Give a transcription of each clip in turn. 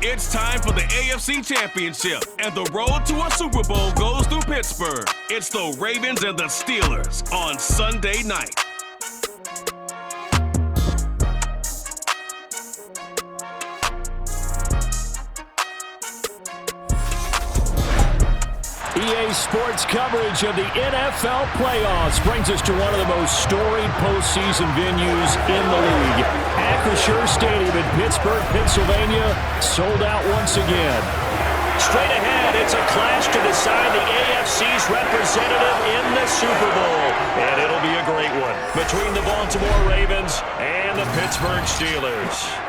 It's time for the AFC Championship, and the road to a Super Bowl goes through Pittsburgh. It's the Ravens and the Steelers on Sunday night. EA Sports coverage of the NFL playoffs brings us to one of the most storied postseason venues in the league. Acrisure Stadium in Pittsburgh, Pennsylvania, sold out once again. Straight ahead, it's a clash to decide the AFC's representative in the Super Bowl. And it'll be a great one between the Baltimore Ravens and the Pittsburgh Steelers.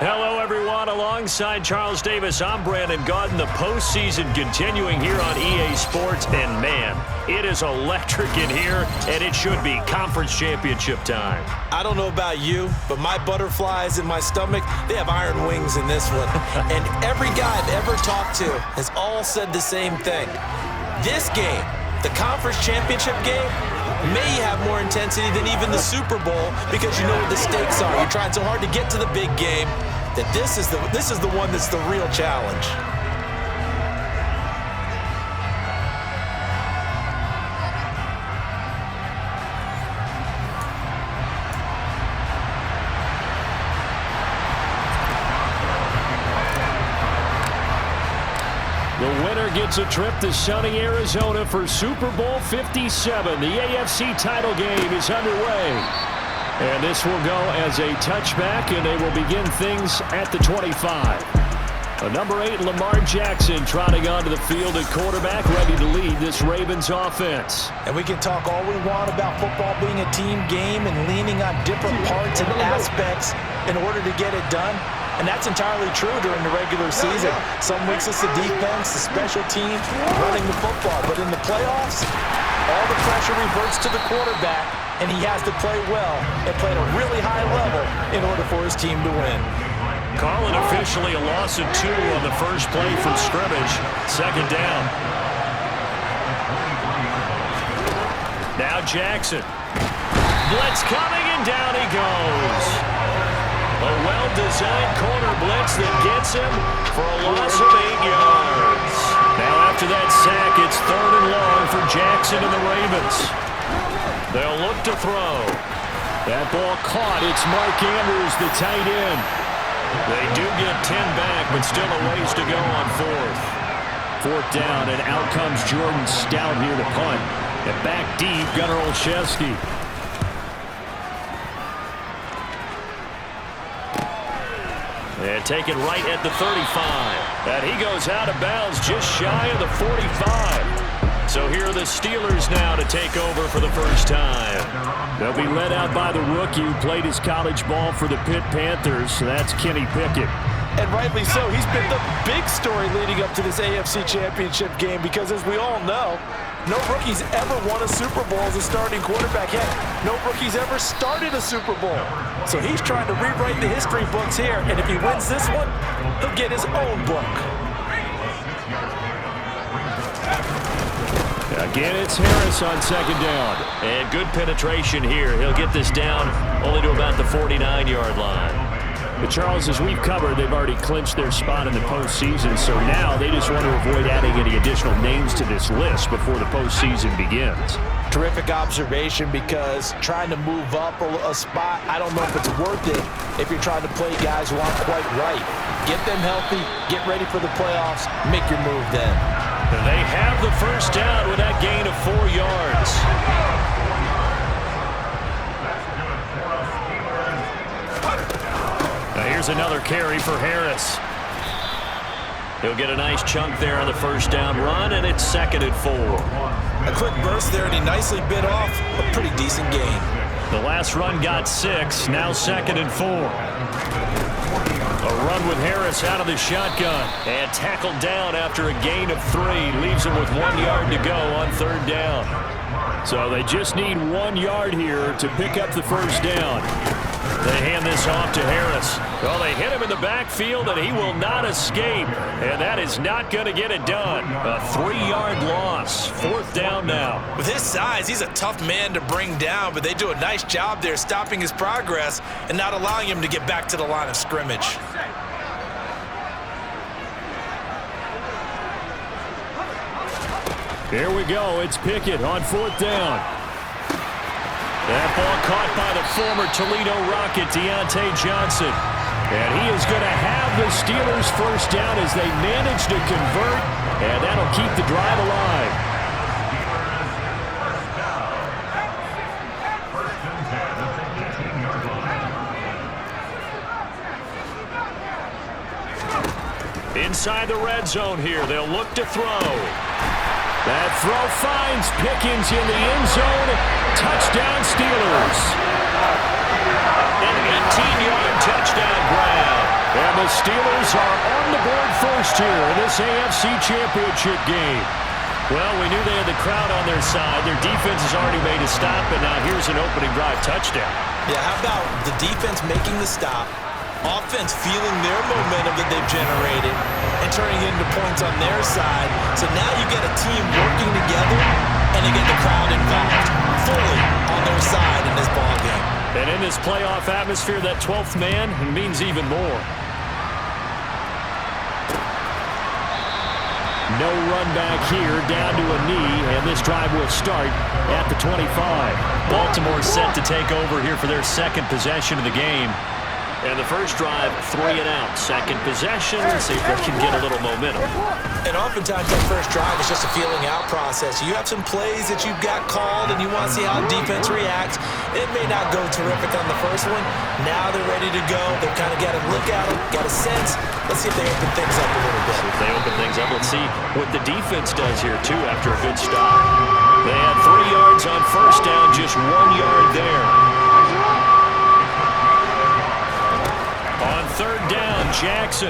Hello, everyone. Alongside Charles Davis, I'm Brandon Gaudin. The postseason continuing here on EA Sports. And, man, it is electric in here, and it should be conference championship time. I don't know about you, but my butterflies in my stomach, they have iron wings in this one. And every guy I've ever talked to has all said the same thing. This game, the conference championship game, may have more intensity than even the Super Bowl because you know what the stakes are. You're trying so hard to get to the big game that this is the one that's the real challenge. The winner gets a trip to sunny Arizona for Super Bowl 57. The AFC title game is underway. And this will go as a touchback, and they will begin things at the 25. Number 8, Lamar Jackson, trotting onto the field at quarterback, ready to lead this Ravens offense. And we can talk all we want about football being a team game and leaning on different parts and aspects in order to get it done. And that's entirely true during the regular season. Some weeks it's the defense, the special teams, running the football. But in the playoffs, all the pressure reverts to the quarterback, and he has to play well and play at a really high level in order for his team to win. Calling officially a loss of 2 on the first play from scrimmage. Second down. Now Jackson. Blitz coming, and down he goes. A well-designed corner blitz that gets him for a loss of 8 yards. Now after that sack, it's 3rd and long for Jackson and the Ravens. They'll look to throw. That ball caught. It's Mark Andrews, the tight end. They do get 10 back, but still a ways to go on 4th. 4th down, and out comes Jordan Stout here to punt. And back deep, Gunnar Olszewski. And taken right at the 35. And he goes out of bounds just shy of the 45. So here are the Steelers now to take over for the first time. They'll be led out by the rookie who played his college ball for the Pitt Panthers. So that's Kenny Pickett. And rightly so. He's been the big story leading up to this AFC Championship game because, as we all know, no rookie's ever won a Super Bowl as a starting quarterback. Heck, no rookie's ever started a Super Bowl. So he's trying to rewrite the history books here, and if he wins this one, he'll get his own book. Again, it's Harris on second down. And good penetration here. He'll get this down only to about the 49-yard line. But Charles, as we've covered, they've already clinched their spot in the postseason, so now they just want to avoid adding any additional names to this list before the postseason begins. Terrific observation, because trying to move up a spot, I don't know if it's worth it if you're trying to play guys who aren't quite right. Get them healthy, get ready for the playoffs, make your move then. They have the first down with that gain of 4 yards. Now here's another carry for Harris. He'll get a nice chunk there on the first down run, and it's 2nd and 4. A quick burst there, and he nicely bit off a pretty decent gain. The last run got 6, now 2nd and 4. A run with Harris out of the shotgun and tackled down after a gain of 3. Leaves him with 1 yard to go on 3rd down. So they just need 1 yard here to pick up the first down. They hand this off to Harris. Well, they hit him in the backfield, and he will not escape. And that is not going to get it done. A 3-yard loss. 4th down now. With his size, he's a tough man to bring down, but they do a nice job there stopping his progress and not allowing him to get back to the line of scrimmage. Here we go. It's Pickett on 4th down. That ball caught by the former Toledo Rocket, Deontay Johnson. And he is going to have the Steelers first down as they manage to convert, and that'll keep the drive alive. Inside the red zone here, they'll look to throw. That throw finds Pickens in the end zone. Touchdown Steelers. An 18-yard touchdown grab. And the Steelers are on the board first here in this AFC Championship game. Well, we knew they had the crowd on their side. Their defense has already made a stop, and now here's an opening drive touchdown. Yeah, how about the defense making the stop, offense feeling their momentum that they've generated, and turning it into points on their side. So now you get a team working together, and they get the crowd involved fully on their side in this ballgame. And in this playoff atmosphere, that 12th man means even more. No run back here, down to a knee, and this drive will start at the 25. Baltimore set to take over here for their second possession of the game. And the first drive, 3 and out. Second possession, see if they can get a little momentum. And oftentimes that first drive is just a feeling out process. You have some plays that you've got called and you want to see how defense reacts. It may not go terrific on the first one. Now they're ready to go. They've kind of got a look at them, got a sense. Let's see if they open things up a little bit. If they open things up, let's see what the defense does here, too, after a good stop. They had 3 yards on first down, just 1 yard there. On 3rd down, Jackson.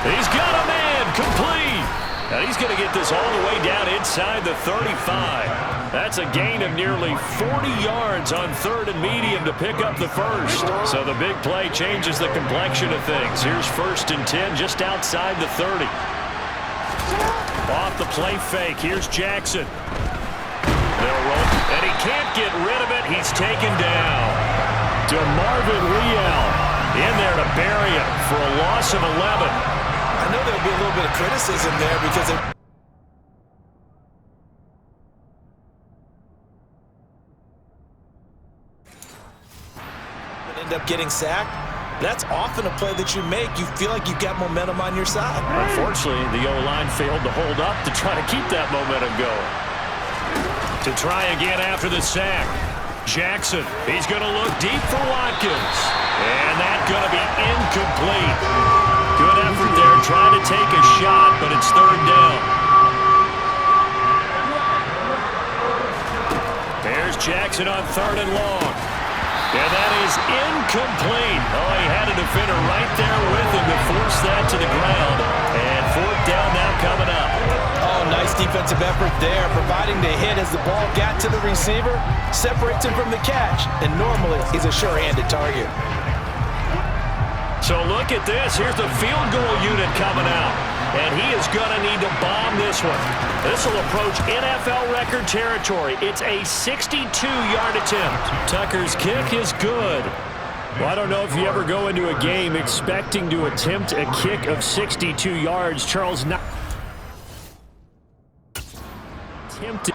He's got a man, complete. And he's going to get this all the way down inside the 35. That's a gain of nearly 40 yards on 3rd and medium to pick up the first. So the big play changes the complexion of things. Here's 1st and 10 just outside the 30. Off the play fake, here's Jackson. They'll roll, and he can't get rid of it. He's taken down. DeMarvin Leal in there to bury him for a loss of 11. I know there'll be a little bit of criticism there because they end up getting sacked. That's often a play that you make. You feel like you've got momentum on your side. Unfortunately, the O-line failed to hold up to try to keep that momentum going. To try again after the sack. Jackson, he's going to look deep for Watkins. And that's going to be incomplete. Good effort there, trying to take a shot, but it's 3rd down. There's Jackson on 3rd and long. And that is incomplete. Oh, he had a defender right there with him to force that to the ground. And 4th down now coming up. Oh, nice defensive effort there, providing the hit as the ball got to the receiver, separates him from the catch, and normally he's a sure-handed target. So look at this. Here's the field goal unit coming out. And he is going to need to bomb this one. This will approach NFL record territory. It's a 62-yard attempt. Tucker's kick is good. Well, I don't know if you ever go into a game expecting to attempt a kick of 62 yards. Charles not attempted.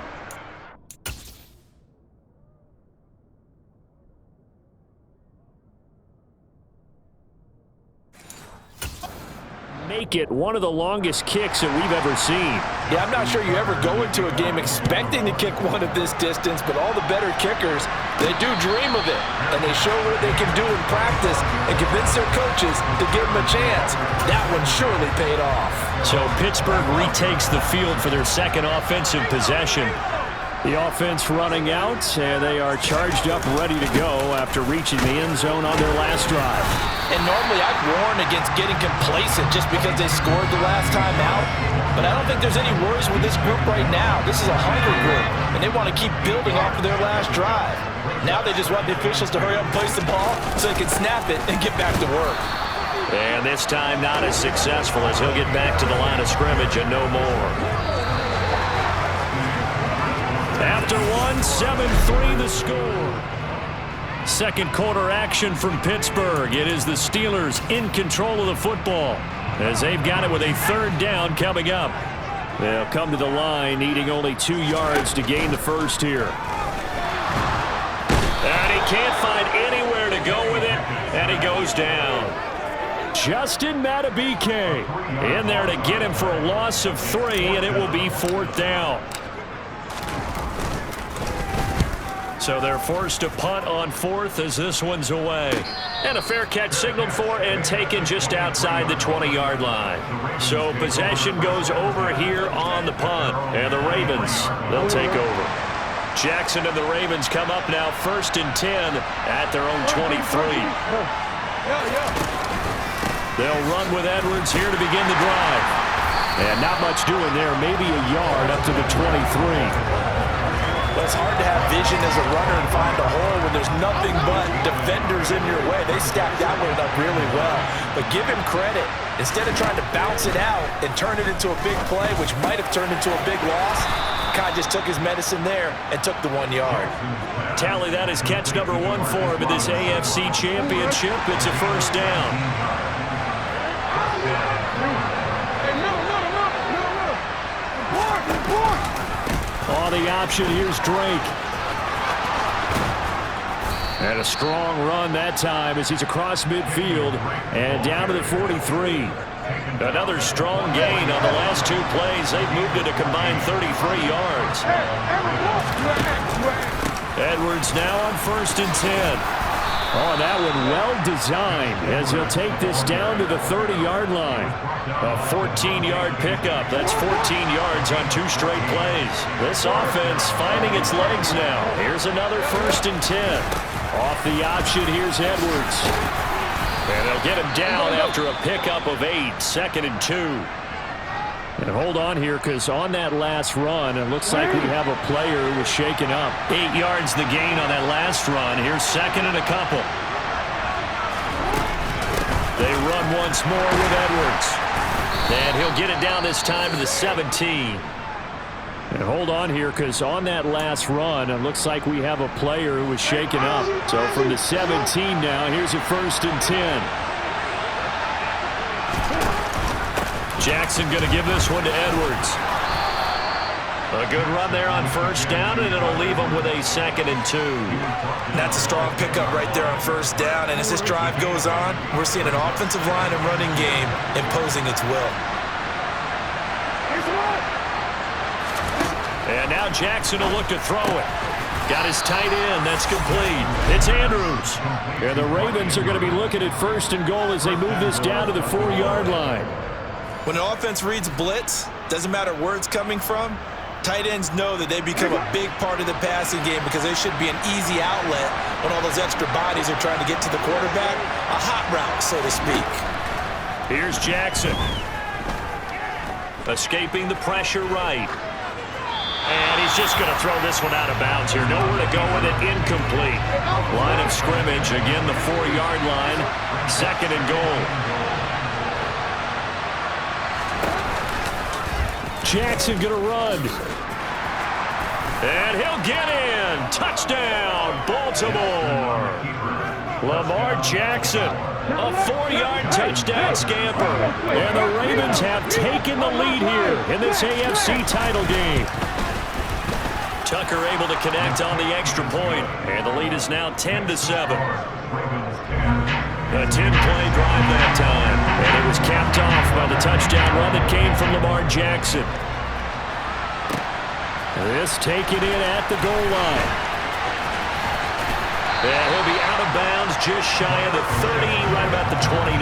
Make it one of the longest kicks that we've ever seen. Yeah, I'm not sure you ever go into a game expecting to kick one of this distance, but all the better kickers, they do dream of it, and they show what they can do in practice and convince their coaches to give them a chance. That one surely paid off. So Pittsburgh retakes the field for their second offensive possession. The offense running out, and they are charged up, ready to go after reaching the end zone on their last drive. And normally I'd warn against getting complacent just because they scored the last time out. But I don't think there's any worries with this group right now. This is a hungry group, and they want to keep building off of their last drive. Now they just want the officials to hurry up and place the ball so they can snap it and get back to work. And this time not as successful as he'll get back to the line of scrimmage and no more. After one, 7-3 the score. Second quarter action from Pittsburgh. It is the Steelers in control of the football. as they've got it with a third down coming up. They'll come to the line needing only 2 yards to gain the first here. And he can't find anywhere to go with it, and he goes down. Justin Madubuike in there to get him for a loss of 3, and it will be 4th down. So they're forced to punt on 4th as this one's away. And a fair catch signaled for and taken just outside the 20-yard line. So possession goes over here on the punt. And the Ravens, they'll take over. Jackson and the Ravens come up now 1st and 10 at their own 23. They'll run with Edwards here to begin the drive. And not much doing there, maybe a yard up to the 23. Well, it's hard to have vision as a runner and find a hole when there's nothing but defenders in your way. They stacked that one up really well. But give him credit. Instead of trying to bounce it out and turn it into a big play, which might have turned into a big loss, Kai just took his medicine there and took the 1 yard. Tally that is catch number 1 for him in this AFC Championship. It's a first down. On the option, here's Drake. And a strong run that time as he's across midfield and down to the 43. Another strong gain on the last 2 plays. They've moved it a combined 33 yards. Edwards now on 1st and 10. Oh, that one well designed as he'll take this down to the 30-yard line. A 14-yard pickup. That's 14 yards on 2 straight plays. This offense finding its legs now. Here's another 1st and 10. Off the option, here's Edwards. And they'll get him down after a pickup of 8. 2nd and 2. And hold on here, because on that last run, it looks like we have a player who was shaken up. 8 yards the gain on that last run. Here's 2nd and a couple. They run once more with Edwards. And he'll get it down this time to the 17. And hold on here, because on that last run, it looks like we have a player who was shaken up. So from the 17 now, here's a 1st and 10. Jackson going to give this one to Edwards. A good run there on 1st down, and it'll leave him with a 2nd and 2. That's a strong pickup right there on 1st down, and as this drive goes on, we're seeing an offensive line and running game imposing its will. And now Jackson will look to throw it. Got his tight end. That's complete. It's Andrews. And the Ravens are going to be looking at 1st and goal as they move this down to the 4-yard line. When an offense reads blitz, doesn't matter where it's coming from, tight ends know that they become a big part of the passing game because they should be an easy outlet when all those extra bodies are trying to get to the quarterback. A hot route, so to speak. Here's Jackson. Escaping the pressure right. And he's just going to throw this one out of bounds here. Nowhere to go with it. Incomplete. Line of scrimmage. Again, the 4-yard line. 2nd and goal. Jackson going to run. And he'll get in. Touchdown, Baltimore. Lamar Jackson, a 4-yard touchdown scamper. And the Ravens have taken the lead here in this AFC title game. Tucker able to connect on the extra point, and the lead is now 10-7. A 10-play drive that time, and it was capped off by the touchdown run that came from Lamar Jackson. This taken in at the goal line. And he'll be out of bounds just shy of the 30, right about the 29.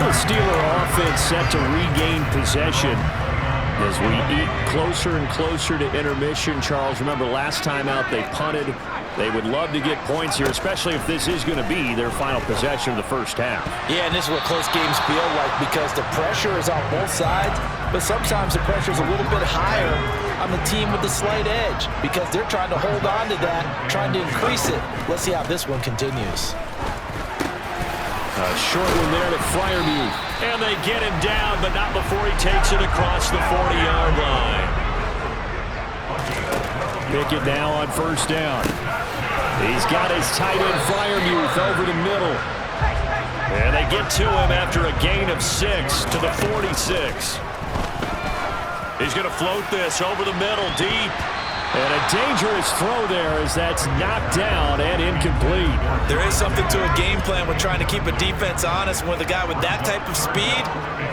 The Steeler offense set to regain possession as we eat closer and closer to intermission. Charles, remember last time out they punted. They would love to get points here, especially if this is going to be their final possession of the first half. Yeah, and this is what close games feel like because the pressure is on both sides, but sometimes the pressure is a little bit higher on the team with the slight edge because they're trying to hold on to that, trying to increase it. Let's see how this one continues. A short one there to Freiermuth. And they get him down, but not before he takes it across the 40-yard line. Pickett now on 1st down. He's got his tight end Freiermuth over the middle. And they get to him after a gain of 6 to the 46. He's going to float this over the middle, deep. And a dangerous throw there as that's knocked down and incomplete. There is something to a game plan with trying to keep a defense honest. With a guy with that type of speed,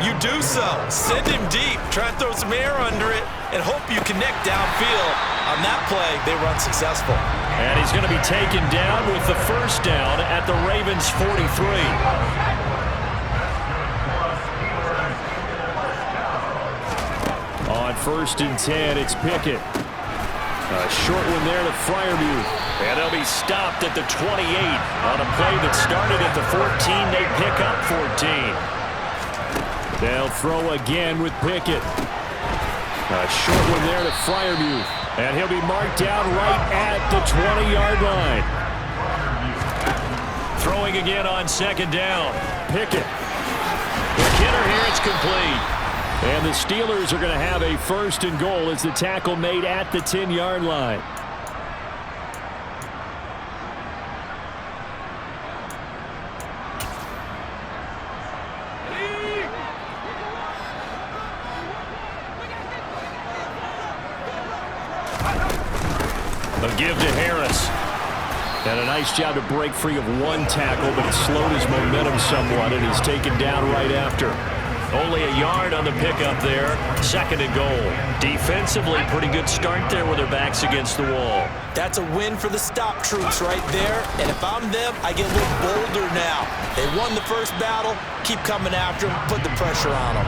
you do so. Send him deep. Try and throw some air under it and hope you connect downfield. On that play, they run successful. And he's going to be taken down with the first down at the Ravens' 43. On 1st and 10, it's Pickett. A short one there to Freiermuth. And they'll be stopped at the 28 on a play that started at the 14. They pick up 14. They'll throw again with Pickett. A short one there to Freiermuth. And he'll be marked down right at the 20-yard line. Throwing again on 2nd down. Pickett. The hitter here, it's complete. And the Steelers are going to have a 1st and goal as the tackle made at the 10-yard line. A give to Harris. And a nice job to break free of one tackle, but it slowed his momentum somewhat, and he's taken down right after. Only a yard on the pickup there. 2nd and goal. Defensively, pretty good start there with their backs against the wall. That's a win for the stop troops right there. And if I'm them, I get a little bolder now. They won the first battle. Keep coming after them. Put the pressure on them.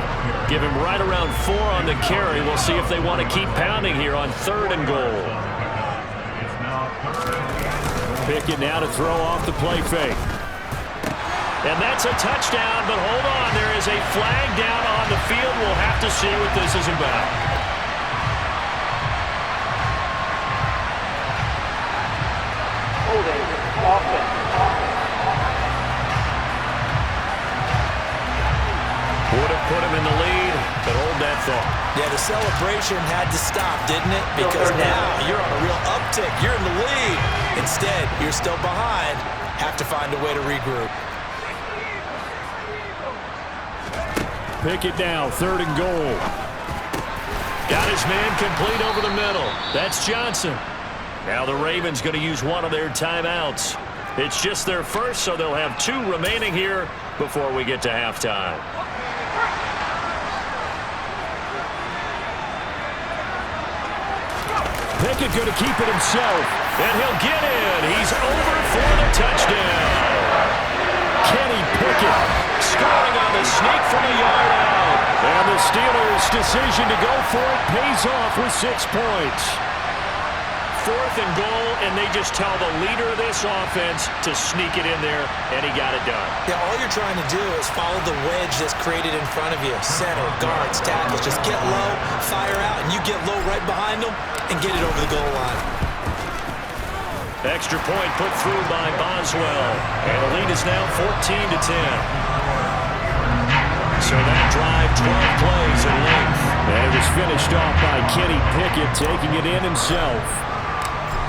Give him right around 4 on the carry. We'll see if they want to keep pounding here on 3rd and goal. Pickett now to throw off the play fake. And that's a touchdown, but hold on. There is a flag down on the field. We'll have to see what this is about. Holding. Offense. Would have put him in the lead, but hold that thought. Yeah, the celebration had to stop, didn't it? Because now you're on a real uptick. You're in the lead. Instead, you're still behind. Have to find a way to regroup. Pickett now, 3rd and goal. Got his man complete over the middle. That's Johnson. Now the Ravens going to use one of their timeouts. It's just their first, so they'll have 2 remaining here before we get to halftime. Pickett going to keep it himself, and he'll get in. He's over for the touchdown. Kenny Pickett scoring on the sneak from a yard out. And the Steelers' decision to go for it pays off with 6 points. 4th and goal, and they just tell the leader of this offense to sneak it in there, and he got it done. Yeah, all you're trying to do is follow the wedge that's created in front of you. Center, guards, tackles. Just get low, fire out, and you get low right behind them and get it over the goal line. Extra point put through by Boswell. And the lead is now 14-10. So that drive, 12 plays in length. And it was finished off by Kenny Pickett taking it in himself.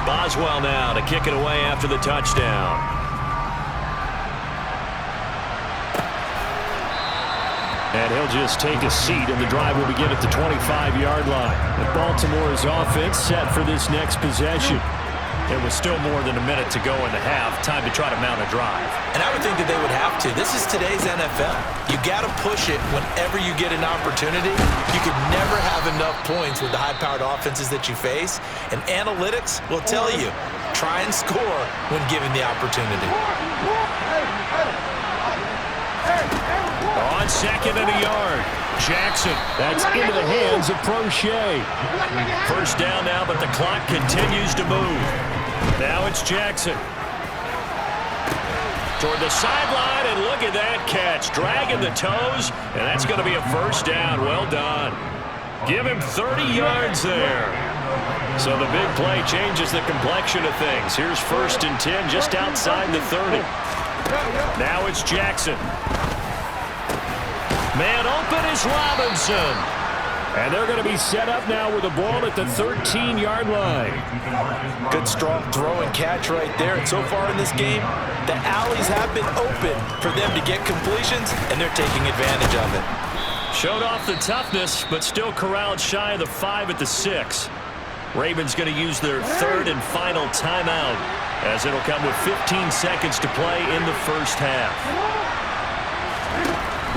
Boswell now to kick it away after the touchdown. And he'll just take a seat, and the drive will begin at the 25-yard line. And Baltimore's offense set for this next possession. There was still more than a minute to go in the half. Time to try to mount a drive. And I would think that they would have to. This is today's NFL. You got to push it whenever you get an opportunity. You could never have enough points with the high-powered offenses that you face. And analytics will tell you, try and score when given the opportunity. On 2nd and a yard. Jackson. That's into the hands of Prochet. First down now, but the clock continues to move. Now it's Jackson. Toward the sideline, and look at that catch. Dragging the toes, and that's going to be a first down. Well done. Give him 30 yards there. So the big play changes the complexion of things. Here's 1st and 10 just outside the 30. Now it's Jackson. Man open is Robinson. And they're going to be set up now with the ball at the 13-yard line. Good, strong throw and catch right there. And so far in this game, the alleys have been open for them to get completions, and they're taking advantage of it. Showed off the toughness, but still corralled shy of the 5 at the 6. Ravens going to use their third and final timeout, as it'll come with 15 seconds to play in the first half.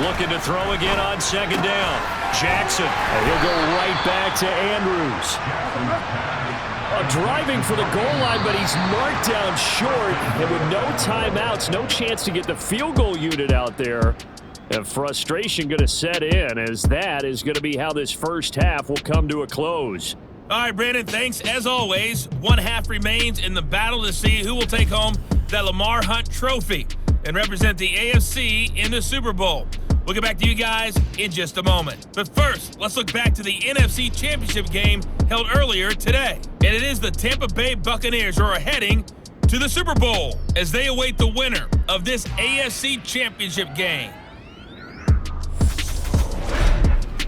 Looking to throw again on second down. Jackson, and he'll go right back to Andrews. Driving for the goal line, but he's marked down short. And with no timeouts, no chance to get the field goal unit out there. And frustration going to set in, as that is going to be how this first half will come to a close. All right, Brandon, thanks. As always, one half remains in the battle to see who will take home that Lamar Hunt trophy and represent the AFC in the Super Bowl. We'll get back to you guys in just a moment. But first, let's look back to the NFC Championship game held earlier today. And it is the Tampa Bay Buccaneers who are heading to the Super Bowl as they await the winner of this AFC Championship game.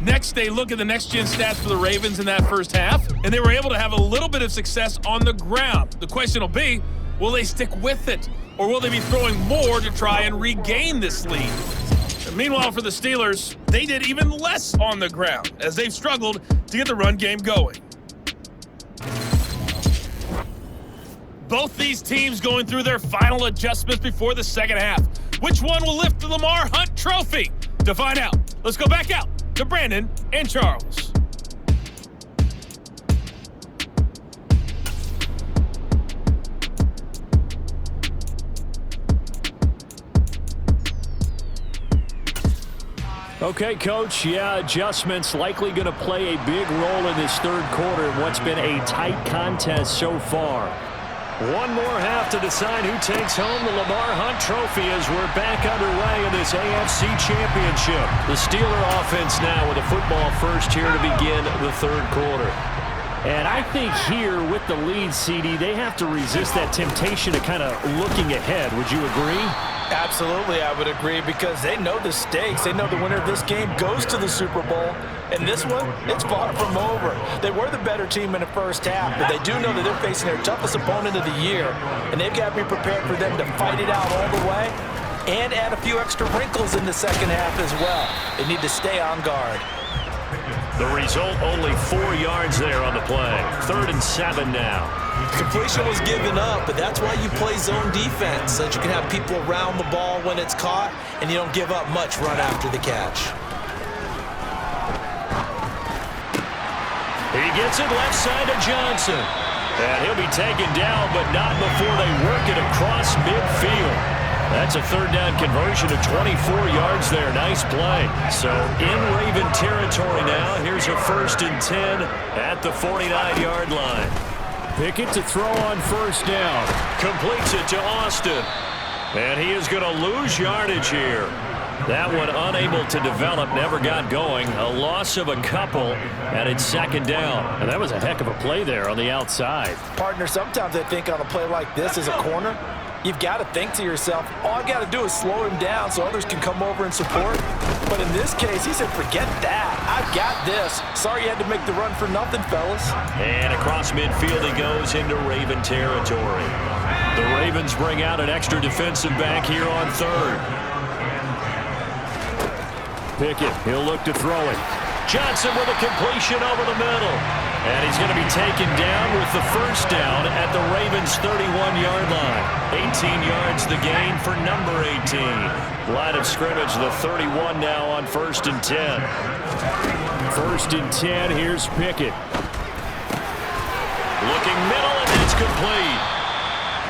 Next, they look at the next-gen stats for the Ravens in that first half, and they were able to have a little bit of success on the ground. The question will be, will they stick with it, or will they be throwing more to try and regain this lead? And meanwhile, for the Steelers, they did even less on the ground, as they've struggled to get the run game going. Both these teams going through their final adjustments before the second half. Which one will lift the Lamar Hunt trophy? To find out, let's go back out to Brandon and Charles. Okay, Coach, adjustments likely going to play a big role in this third quarter in what's been a tight contest so far. One more half to decide who takes home the Lamar Hunt trophy as we're back underway in this AFC Championship. The Steeler offense now with a football first here to begin the third quarter. And I think here with the lead, CD, they have to resist that temptation to kind of looking ahead. Would you agree? Absolutely, I would agree, because they know the stakes. They know the winner of this game goes to the Super Bowl. And this one, it's far from over. They were the better team in the first half, but they do know that they're facing their toughest opponent of the year. And they've got to be prepared for them to fight it out all the way and add a few extra wrinkles in the second half as well. They need to stay on guard. The result, only 4 yards there on the play. 3rd and 7 now. Completion was given up, but that's why you play zone defense, so that you can have people around the ball when it's caught, and you don't give up much run after the catch. He gets it left side to Johnson. And he'll be taken down, but not before they work it across midfield. That's a third down conversion of 24 yards there. Nice play. So in Raven territory now. Here's a 1st and 10 at the 49-yard line. Pickett to throw on first down. Completes it to Austin. And he is going to lose yardage here. That one unable to develop, never got going. A loss of a couple, and it's 2nd down. And that was a heck of a play there on the outside. Partner, sometimes I think on a play like this as a corner, you've got to think to yourself, all I got to do is slow him down so others can come over and support. But in this case, he said, forget that. I've got this. Sorry you had to make the run for nothing, fellas. And across midfield he goes into Raven territory. The Ravens bring out an extra defensive back here on 3rd. Pickett, he'll look to throw it. Johnson with a completion over the middle. And he's going to be taken down with the first down at the Ravens' 31-yard line. 18 yards the gain for number 18. Line of scrimmage, the 31 now on 1st and 10. 1st and 10, here's Pickett. Looking middle, and that's complete.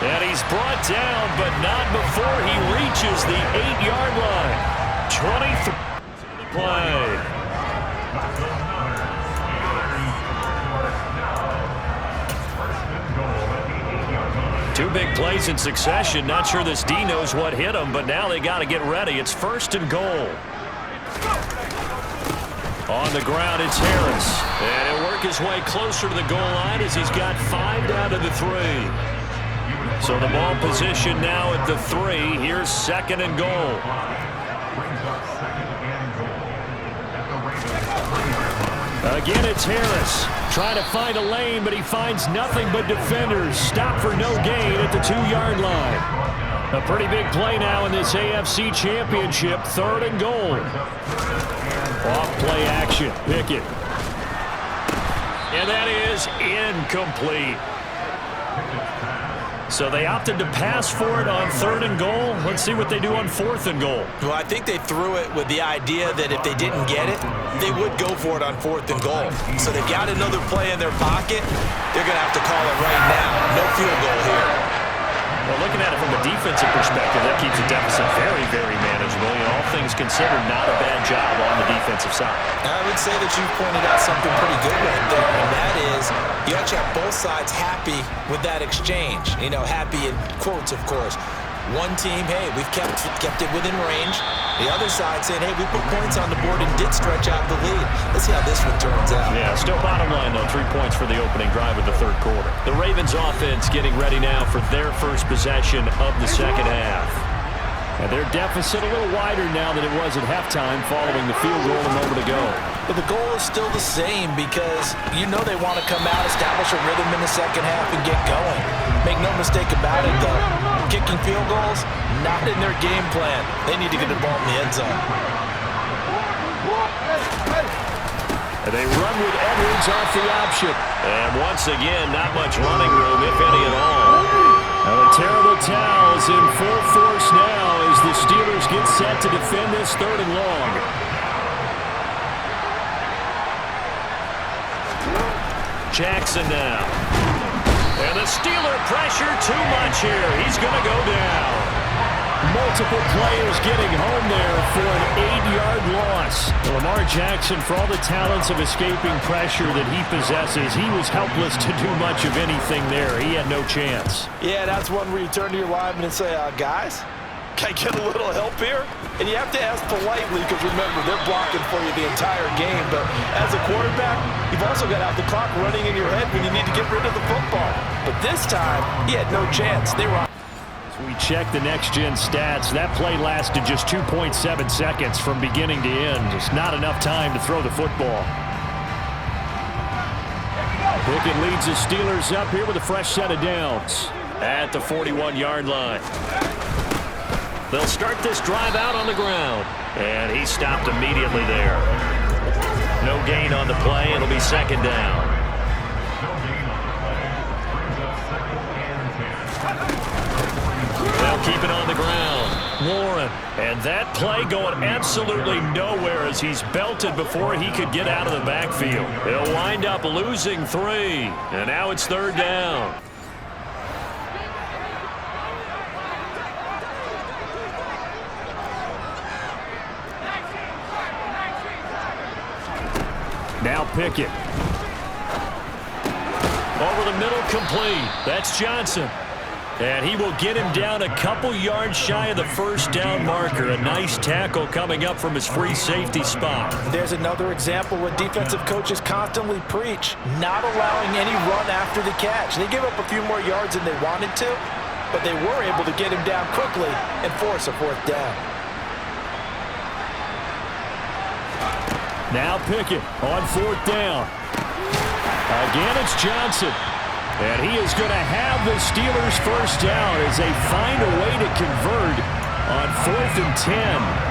And he's brought down, but not before he reaches the 8-yard line. 23 play. Two big plays in succession. Not sure this D knows what hit him, but now they got to get ready. It's 1st and goal. On the ground, it's Harris. And he'll work his way closer to the goal line as he's got 5 down to the 3. So the ball position now at the 3. Here's 2nd and goal. Again, it's Harris trying to find a lane, but he finds nothing but defenders. Stop for no gain at the 2-yard line. A pretty big play now in this AFC Championship. 3rd and goal. Off play action. Pickett. And that is incomplete. So they opted to pass for it on 3rd and goal. Let's see what they do on 4th and goal. Well, I think they threw it with the idea that if they didn't get it, they would go for it on 4th and goal. So they've got another play in their pocket. They're going to have to call it right now. No field goal here. Well, looking at it from a defensive perspective, that keeps the deficit very, very manageable. You know, all things considered, not a bad job on the defensive side. I would say that you pointed out something pretty good right there, and that is you actually have both sides happy with that exchange. You know, happy in quotes, of course. One team, hey, we've kept it within range. The other side saying, hey, we put points on the board and did stretch out the lead. Let's see how this one turns out. Yeah, still bottom line, though, 3 points for the opening drive of the 3rd quarter. The Ravens offense getting ready now for their first possession of the 2nd half. And their deficit a little wider now than it was at halftime following the field goal a moment ago. But the goal is still the same because you know they want to come out, establish a rhythm in the 2nd half, and get going. Make no mistake about it, though. Kicking field goals, not in their game plan. They need to get the ball in the end zone. And they run with Edwards off the option. And once again, not much running room, if any at all. And the terrible towels in full force now as the Steelers get set to defend this 3rd and long. Jackson now. And the Steeler pressure too much here. He's going to go down. Multiple players getting home there for an 8-yard loss. Lamar Jackson, for all the talents of escaping pressure that he possesses, he was helpless to do much of anything there. He had no chance. Yeah, that's one where you turn to your lineman and say, guys, can I get a little help here? And you have to ask politely because, remember, they're blocking for you the entire game. But as a quarterback, you've also got to have the clock running in your head when you need to get rid of the football. But this time, he had no chance. They were. We check the next-gen stats. That play lasted just 2.7 seconds from beginning to end. Just not enough time to throw the football. Pickett leads the Steelers up here with a fresh set of downs at the 41-yard line. They'll start this drive out on the ground. And he stopped immediately there. No gain on the play. It'll be 2nd down. They'll keep it on the ground. Warren. And that play going absolutely nowhere as he's belted before he could get out of the backfield. They'll wind up losing 3. And now it's 3rd down. Now Pickett. Over the middle, complete. That's Johnson. And he will get him down a couple yards shy of the 1st down marker. A nice tackle coming up from his free safety spot. There's another example what defensive coaches constantly preach, not allowing any run after the catch. They give up a few more yards than they wanted to, but they were able to get him down quickly and force a 4th down. Now Pickett on 4th down. Again, it's Johnson. And he is going to have the Steelers' 1st down as they find a way to convert on 4th and 10.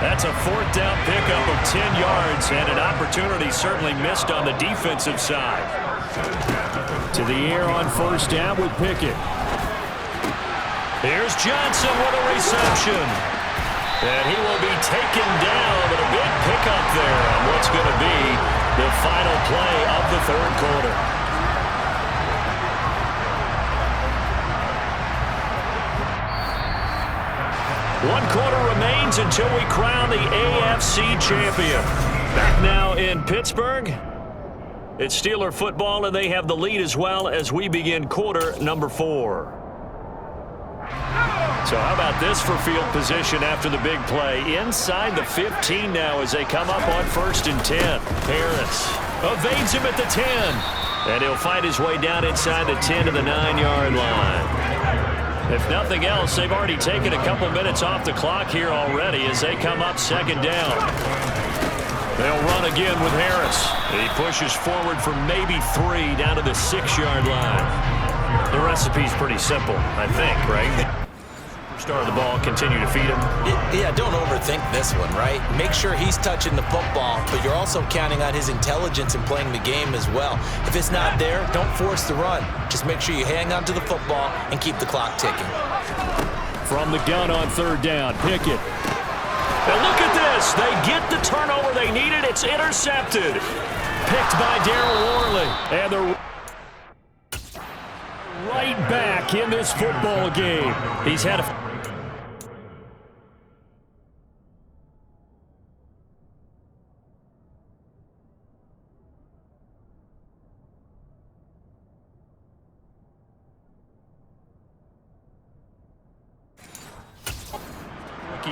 That's a 4th down pickup of 10 yards and an opportunity certainly missed on the defensive side. To the air on 1st down with Pickett. Here's Johnson with a reception. And he will be taken down, but a big pickup there on what's going to be the final play of the 3rd quarter. One quarter remains until we crown the AFC champion. Back now in Pittsburgh. It's Steeler football, and they have the lead as well as we begin quarter number 4. So how about this for field position after the big play? Inside the 15 now as they come up on 1st and 10. Harris evades him at the 10. And he'll fight his way down inside the 10 to the 9-yard line. If nothing else, they've already taken a couple minutes off the clock here already as they come up 2nd down. They'll run again with Harris. He pushes forward for maybe 3 down to the 6-yard line. The recipe's pretty simple, I think, right? Star of the ball, continue to feed him. Yeah, don't overthink this one, right? Make sure he's touching the football, but you're also counting on his intelligence in playing the game as well. If it's not there, don't force the run. Just make sure you hang on to the football and keep the clock ticking. From the gun on 3rd down, Pickett. And look at this. They get the turnover they needed. It's intercepted. Picked by Darryl Worley. And they're right back in this football game. He's had a...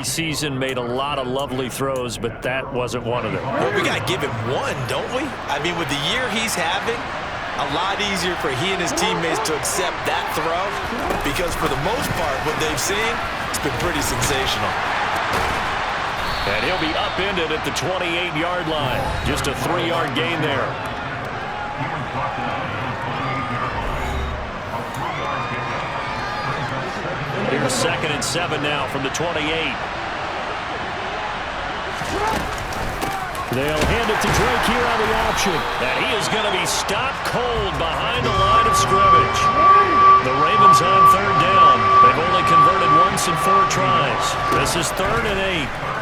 season, made a lot of lovely throws, but that wasn't one of them. Well, we got to give him one, don't we? I mean, with the year he's having, a lot easier for he and his teammates to accept that throw because for the most part, what they've seen, it's been pretty sensational. And he'll be upended at the 28-yard line. Just a 3-yard gain there. Here's 2nd and 7 now from the 28. They'll hand it to Drake here on the option. And he is going to be stopped cold behind the line of scrimmage. The Ravens on 3rd down. They've only converted once in 4 tries. This is 3rd and 8.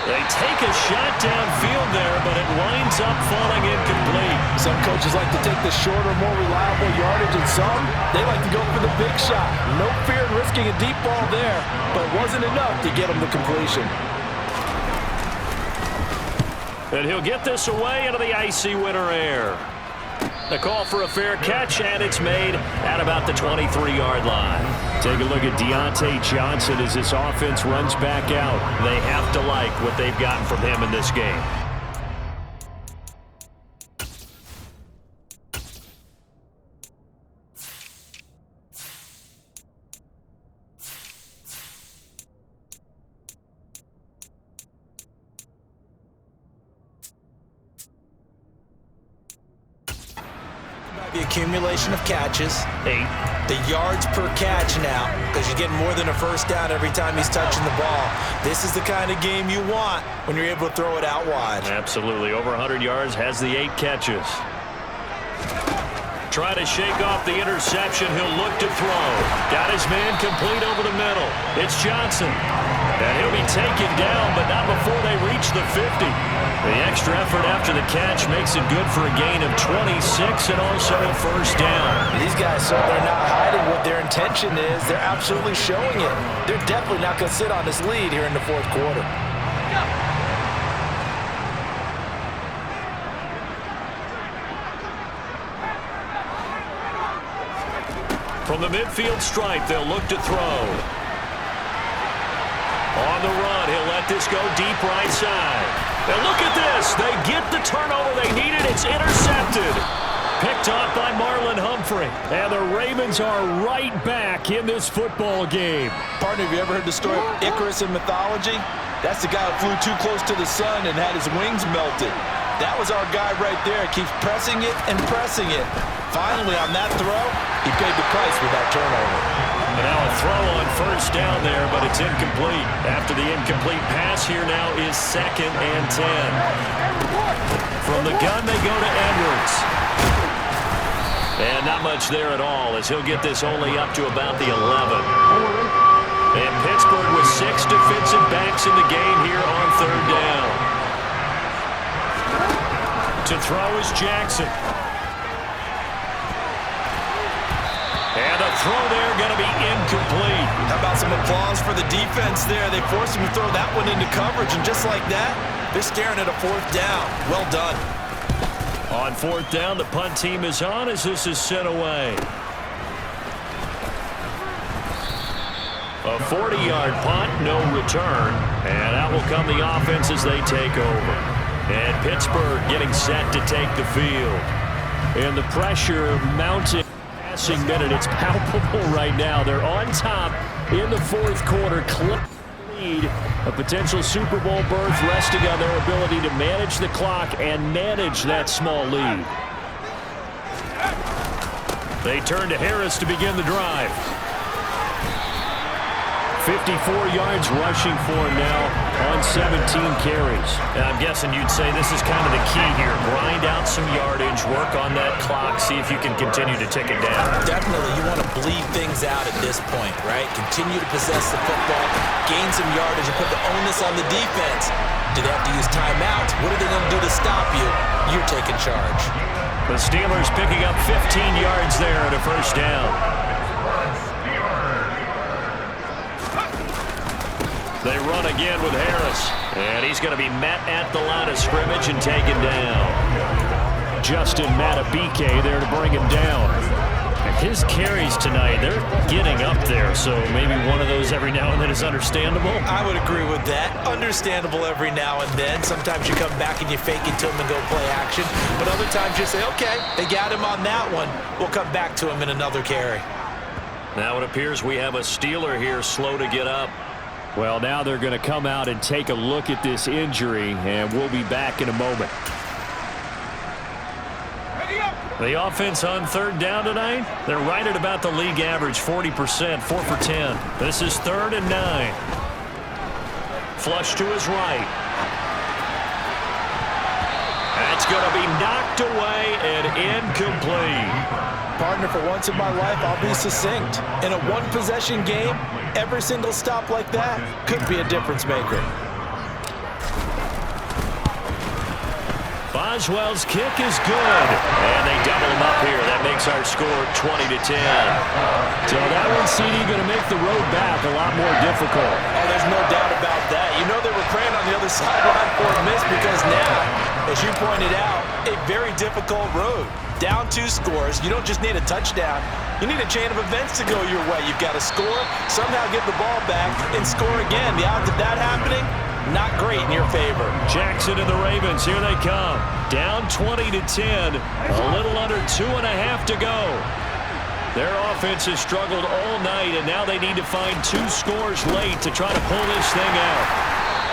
They take a shot downfield there, but it winds up falling incomplete. Some coaches like to take the shorter, more reliable yardage, and some, they like to go for the big shot. No fear in risking a deep ball there, but it wasn't enough to get them the completion. And he'll get this away into the icy winter air. The call for a fair catch, and it's made at about the 23-yard line. Take a look at Deontay Johnson as this offense runs back out. They have to like what they've gotten from him in this game. The accumulation of catches. 8. The yards per catch now, because you're getting more than a first down every time he's touching the ball. This is the kind of game you want when you're able to throw it out wide. Absolutely. Over 100 yards, has the 8 catches. Try to shake off the interception. He'll look to throw. Got his man complete over the middle. It's Johnson. And he'll be taken down, but not before they reach the 50. The extra effort after the catch makes it good for a gain of 26 and also a first down. These guys, so they're not hiding what their intention is. They're absolutely showing it. They're definitely not going to sit on this lead here in the 4th quarter. From the midfield stripe, they'll look to throw. On the run, he'll let this go deep right side. And look at this. They get the turnover they needed. It's intercepted. Picked off by Marlon Humphrey. And the Ravens are right back in this football game. Partner, have you ever heard the story of Icarus in mythology? That's the guy who flew too close to the sun and had his wings melted. That was our guy right there. Keeps pressing it and pressing it. Finally, on that throw, he paid the price with that turnover. And now a throw on first down there, but it's incomplete. After the incomplete pass, here now is 2nd and 10. From the gun, they go to Edwards. And not much there at all, as he'll get this only up to about the 11. And Pittsburgh with 6 defensive backs in the game here on 3rd down. To throw is Jackson. And a throw there going to be incomplete. How about some applause for the defense there? They forced him to throw that one into coverage, and just like that, they're staring at a 4th down. Well done. On 4th down, the punt team is on as this is sent away. A 40-yard punt, no return. And out will come the offense as they take over. And Pittsburgh getting set to take the field. And the pressure mounting. Minute. It's palpable right now. They're on top in the 4th quarter. lead. A potential Super Bowl berth resting on their ability to manage the clock and manage that small lead. They turn to Harris to begin the drive. 54 yards rushing for him now on 17 carries. And I'm guessing you'd say this is kind of the key here. Grind out some yardage, work on that clock, see if you can continue to tick it down. Definitely, you want to bleed things out at this point, right? Continue to possess the football, gain some yardage, and put the onus on the defense. Do they have to use timeouts? What are they going to do to stop you? You're taking charge. The Steelers picking up 15 yards there at a first down. They run again with Harris. And he's going to be met at the line of scrimmage and taken down. Justin Matabike there to bring him down. And his carries tonight, they're getting up there. So maybe one of those every now and then is understandable. I would agree with that. Understandable every now and then. Sometimes you come back and you fake it to him and go play action. But other times you say, okay, they got him on that one. We'll come back to him in another carry. Now it appears we have a Steeler here slow to get up. Well, now they're going to come out and take a look at this injury, and we'll be back in a moment. The offense on third down tonight, they're right at about the league average, 40%, 4 for 10. This is 3rd and 9. Flush to his right. That's going to be knocked away and incomplete. Partner, for once in my life, I'll be succinct. In a one-possession game, every single stop like that could be a difference maker. Boswell's kick is good. And they double him up here. That makes our score 20-10. So that one, CD, going to make the road back a lot more difficult. Oh, there's no doubt about that. You know they were praying on the other sideline for a miss because now, as you pointed out, a very difficult road. Down 2 scores. You don't just need a touchdown. You need a chain of events to go your way. You've got to score, somehow get the ball back, and score again. The odds of that happening, not great in your favor. Jackson and the Ravens, here they come. Down 20-10, a little under 2.5 to go. Their offense has struggled all night, and now they need to find 2 scores late to try to pull this thing out.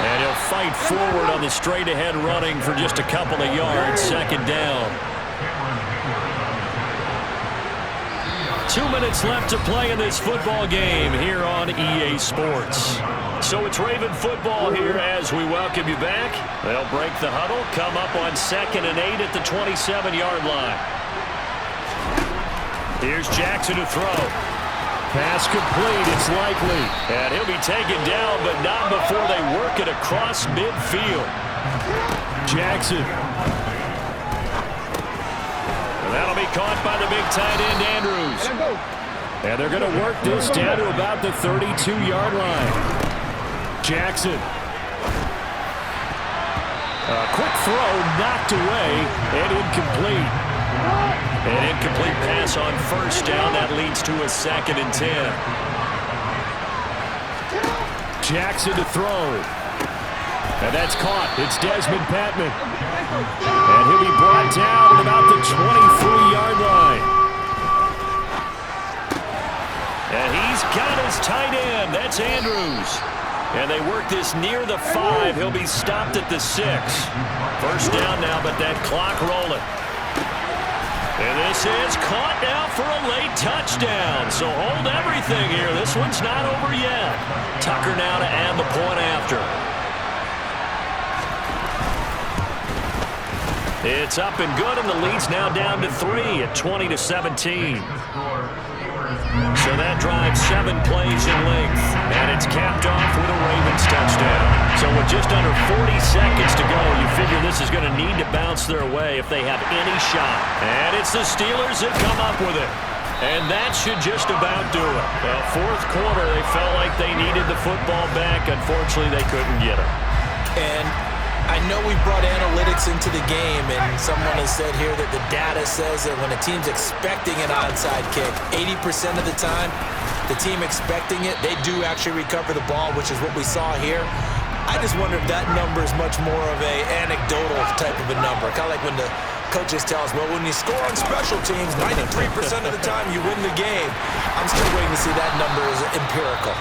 And he'll fight forward on the straight-ahead running for just a couple of yards, 2nd down. 2 minutes left to play in this football game here on EA Sports. So it's Raven football here as we welcome you back. They'll break the huddle, come up on 2nd and 8 at the 27-yard line. Here's Jackson to throw. Pass complete, it's likely. And he'll be taken down, but not before they work it across midfield. Jackson. That'll be caught by the big tight end, Andrews. And they're going to work this down to about the 32-yard line. Jackson. A quick throw knocked away and incomplete. An incomplete pass on 1st down. That leads to a 2nd and 10. Jackson to throw. And that's caught. It's Desmond Patman. And he'll be brought down at about the 23-yard line. And he's got his tight end. That's Andrews. And they work this near the 5. He'll be stopped at the 6. 1st down now, but that clock rolling. And this is caught now for a late touchdown. So hold everything here. This one's not over yet. Tucker now to add the point after. It's up and good, and the lead's now down to 3 at 20-17. So that drives 7 plays in length, and it's capped off with a Ravens touchdown. So with just under 40 seconds to go, you figure this is going to need to bounce their way if they have any shot. And it's the Steelers that come up with it. And that should just about do it. The 4th quarter, they felt like they needed the football back. Unfortunately, they couldn't get it. And I know we brought analytics into the game, and someone has said here that the data says that when a team's expecting an onside kick, 80% of the time, the team expecting it, they do actually recover the ball, which is what we saw here. I just wonder if that number is much more of a anecdotal type of a number, kind of like when the coaches tell us, well, when you score on special teams, 93% of the time you win the game. I'm still waiting to see that number as empirical.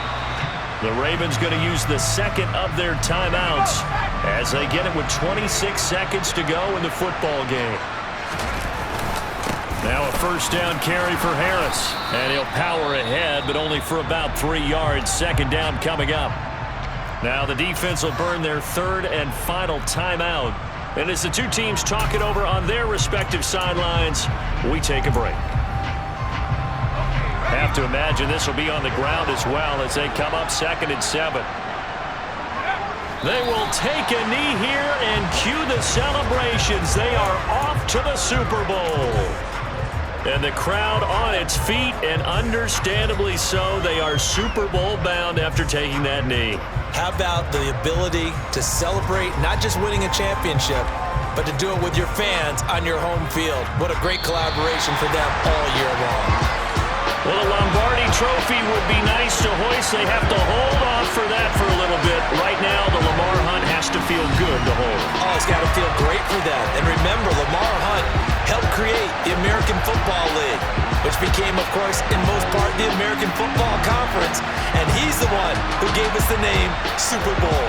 The Ravens going to use the second of their timeouts as they get it with 26 seconds to go in the football game. Now a first down carry for Harris. And he'll power ahead, but only for about 3 yards. Second down coming up. Now the defense will burn their third and final timeout. And as the two teams talk it over on their respective sidelines, we take a break. Have to imagine this will be on the ground as well as they come up 2nd and 7. They will take a knee here and cue the celebrations. They are off to the Super Bowl. And the crowd on its feet, and understandably so. They are Super Bowl bound after taking that knee. How about the ability to celebrate not just winning a championship, but to do it with your fans on your home field? What a great collaboration for them all year long. Well, a Lombardi trophy would be nice to hoist. They have to hold off for that for a little bit. Right now, the Lamar Hunt has to feel good to hold. Oh, it's got to feel great for them. And remember, Lamar Hunt helped create the American Football League, which became, of course, in most part, the American Football Conference. And he's the one who gave us the name Super Bowl.